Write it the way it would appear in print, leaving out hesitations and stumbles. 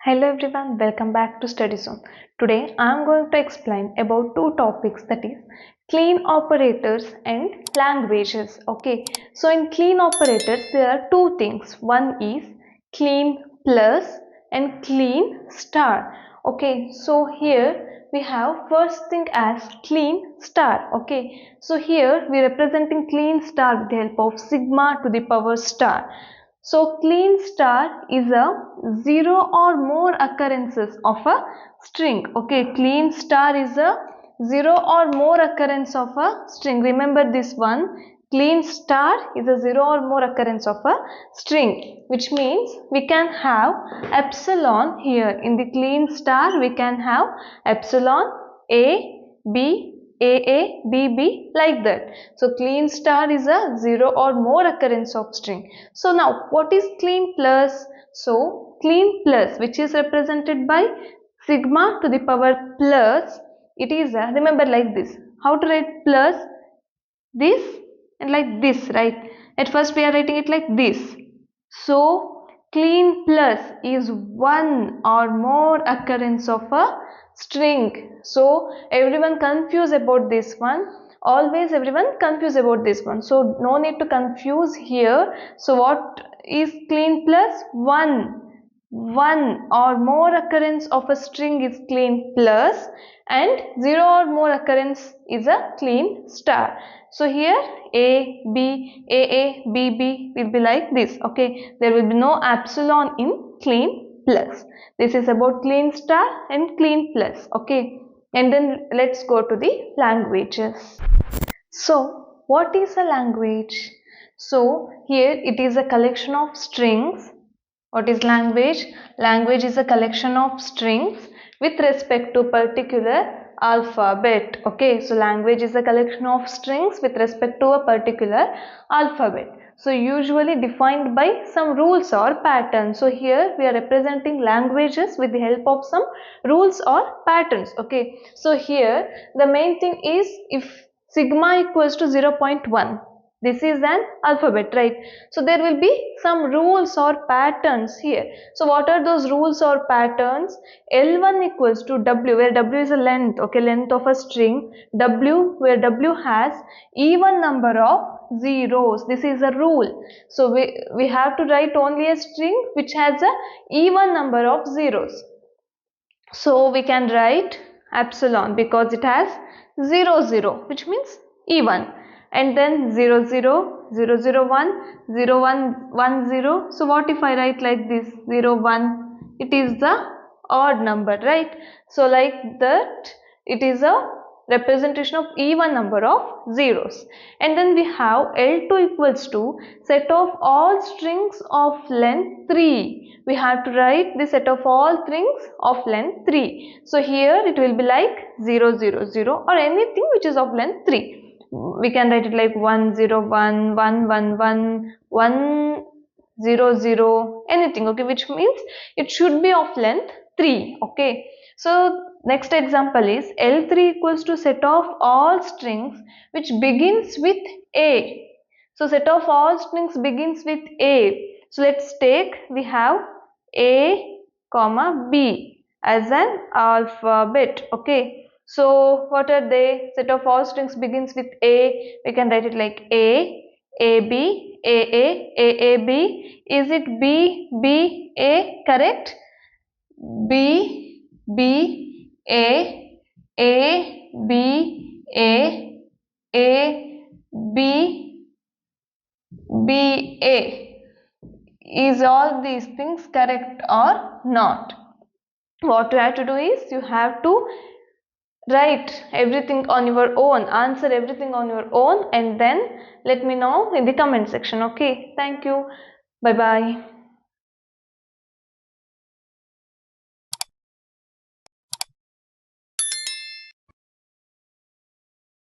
Hello everyone, welcome back to Study Zone. Today I am going to explain about two topics, that is Kleene operators and languages. Okay, so in Kleene operators there are two things. One is Kleene plus and Kleene star. Okay, so here we have first thing as Kleene star. Okay, so here we are representing Kleene star with the help of sigma to the power star. So Kleene star is a zero or more occurrences of a string. Okay, Kleene star is a zero or more occurrence of a string. Remember this one. Kleene star is a zero or more occurrence of a string, which means we can have epsilon here. In the Kleene star we can have epsilon a, b, a, b, b, like that. So Kleene star is a zero or more occurrence of string. So now what is Kleene plus? So Kleene plus, which is represented by sigma to the power plus, it is a, remember like this. How to write plus? This and like this, right? At first we are writing it like this. So Kleene plus is one or more occurrence of a string. So everyone confused about this one. Always everyone confused about this one. So no need to confuse here. So what is Kleene plus? One or more occurrence of a string is Kleene plus, and zero or more occurrence is a Kleene star. So here a, b, b, b will be like this. Okay, there will be no epsilon in Kleene plus. This is about Kleene star and Kleene plus. Okay, and then let's go to the languages. So what is a language? So here it is a collection of strings. What is language? Language is a collection of strings with respect to particular alphabet. Okay, so language is a collection of strings with respect to a particular alphabet. So usually defined by some rules or patterns. So here we are representing languages with the help of some rules or patterns. Okay, so here the main thing is if sigma equals to 0.1. This is an alphabet, right? So there will be some rules or patterns here. So what are those rules or patterns? L1 equals to W, where W is a length, okay, length of a string. W, where W has even number of zeros. This is a rule. So we have to write only a string which has a even number of zeros. So we can write epsilon because it has 0, 0, which means even. And then 0, 0, 0, 0, 1, 0, 1, 1, 0. So what if I write like this 0, 1? It is the odd number, right? So like that, it is a representation of even number of zeros. And then we have L2 equals to set of all strings of length 3. We have to write the set of all strings of length 3. So here it will be like 0, 0, 0 or anything which is of length 3. We can write it like 1, 0, 1, 1, 1, 1, 1, 0, 0, anything, okay, which means it should be of length 3, okay. So next example is L3 equals to set of all strings which begins with A. So set of all strings begins with A. So let's take, we have A, comma B as an alphabet, okay. So what are they? Set of all strings begins with A. We can write it like A, B, A, B. Is it B, B, A correct? B, B, A, B, A, B, B, A. Is all these things correct or not? What you have to do is you have to write everything on your own, answer everything on your own, and then let me know in the comment section. Okay, thank you, bye bye.